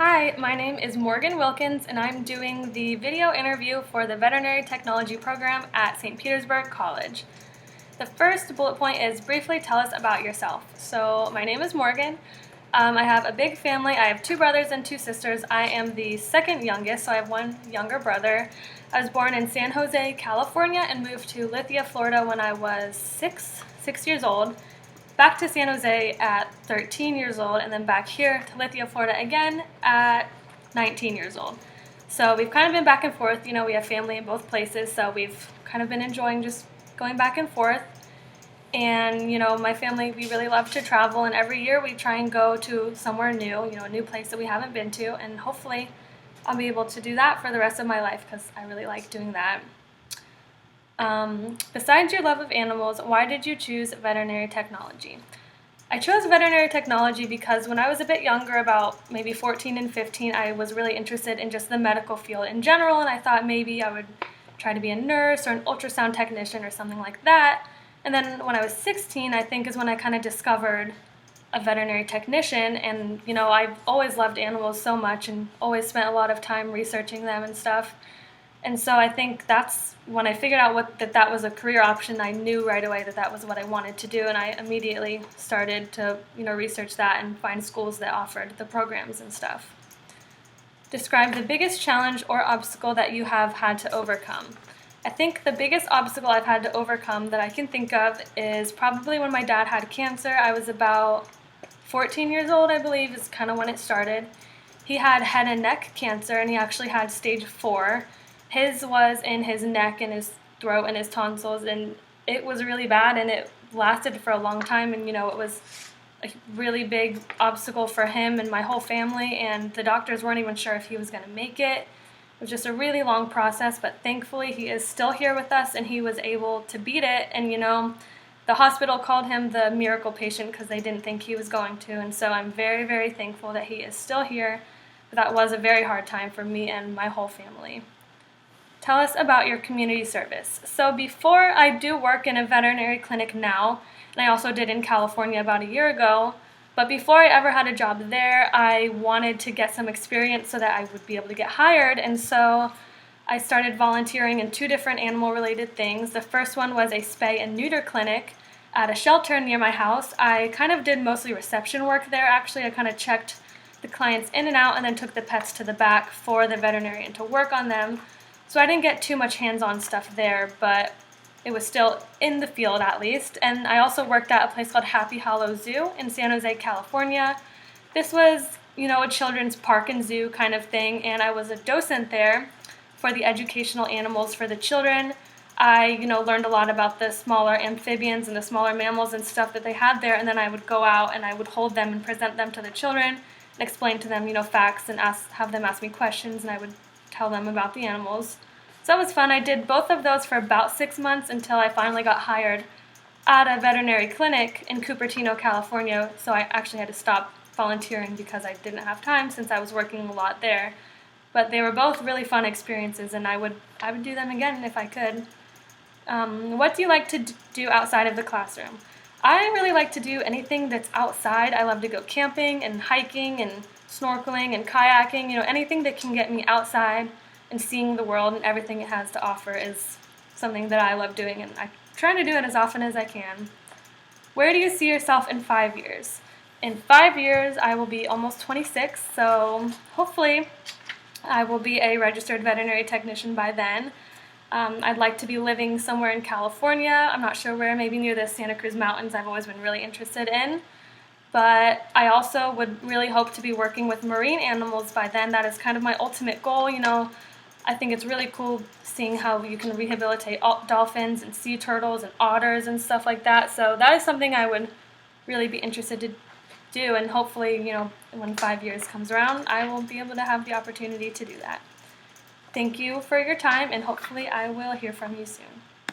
Hi, my name is Morgan Wilkins and I'm doing the video interview for the Veterinary Technology program at St. Petersburg College. The first bullet point is briefly tell us about yourself. So my name is Morgan. I have a big family. I have two brothers and two sisters. I am the second youngest, so I have one younger brother. I was born in San Jose, California and moved to Lithia, Florida when I was six years old. Back to San Jose at 13 years old, and then back here to Lithia, Florida again at 19 years old. So we've kind of been back and forth. You know, we have family in both places, so we've kind of been enjoying just going back and forth. And, you know, my family, we really love to travel, and every year we try and go to somewhere new, you know, a new place that we haven't been to, and hopefully I'll be able to do that for the rest of my life because I really like doing that. Besides your love of animals, why did you choose veterinary technology? I chose veterinary technology because when I was a bit younger, about maybe 14 and 15, I was really interested in just the medical field in general, and I thought maybe I would try to be a nurse or an ultrasound technician or something like that. And then when I was 16, I think is when I kind of discovered a veterinary technician, and you know, I've always loved animals so much and always spent a lot of time researching them and stuff. And so I think that's when I figured out that was a career option. I knew right away that was what I wanted to do, and I immediately started to, you know, research that and find schools that offered the programs and stuff. Describe the biggest challenge or obstacle that you have had to overcome. I think the biggest obstacle I've had to overcome that I can think of is probably when my dad had cancer. I was about 14 years old, I believe, is kind of when it started. He had head and neck cancer, and he actually had stage 4. His was in his neck and his throat and his tonsils, and it was really bad, and it lasted for a long time, and you know, it was a really big obstacle for him and my whole family, and the doctors weren't even sure if he was going to make it. It was just a really long process, but thankfully he is still here with us and he was able to beat it. And you know, the hospital called him the miracle patient because they didn't think he was going to, and so I'm very, very thankful that he is still here. But that was a very hard time for me and my whole family. Tell us about your community service. So before, I do work in a veterinary clinic now, and I also did in California about a year ago. But before I ever had a job there, I wanted to get some experience so that I would be able to get hired, and so I started volunteering in 2 different animal-related things. The first one was a spay and neuter clinic at a shelter near my house. I kind of did mostly reception work there, actually. I kind of checked the clients in and out and then took the pets to the back for the veterinarian to work on them. So I didn't get too much hands-on stuff there, but it was still in the field at least. And I also worked at a place called Happy Hollow Zoo in San Jose, California. This was, you know, a children's park and zoo kind of thing, and I was a docent there for the educational animals for the children. I, you know, learned a lot about the smaller amphibians and the smaller mammals and stuff that they had there, and then I would go out and I would hold them and present them to the children and explain to them, you know, facts and have them ask me questions, and I would tell them about the animals. So that was fun. I did both of those for about 6 months until I finally got hired at a veterinary clinic in Cupertino, California. So I actually had to stop volunteering because I didn't have time since I was working a lot there. But they were both really fun experiences, and I would do them again if I could. What do you like to do outside of the classroom? I really like to do anything that's outside. I love to go camping and hiking and snorkeling and kayaking. You know, anything that can get me outside and seeing the world and everything it has to offer is something that I love doing, and I try to do it as often as I can. Where do you see yourself in 5 years? In 5 years, I will be almost 26, so hopefully I will be a registered veterinary technician by then. I'd like to be living somewhere in California. I'm not sure where, maybe near the Santa Cruz Mountains. I've always been really interested in. But I also would really hope to be working with marine animals by then. That is kind of my ultimate goal. You know, I think it's really cool seeing how you can rehabilitate dolphins and sea turtles and otters and stuff like that. So that is something I would really be interested to do, and hopefully, you know, when 5 years comes around, I will be able to have the opportunity to do that. Thank you for your time, and hopefully I will hear from you soon.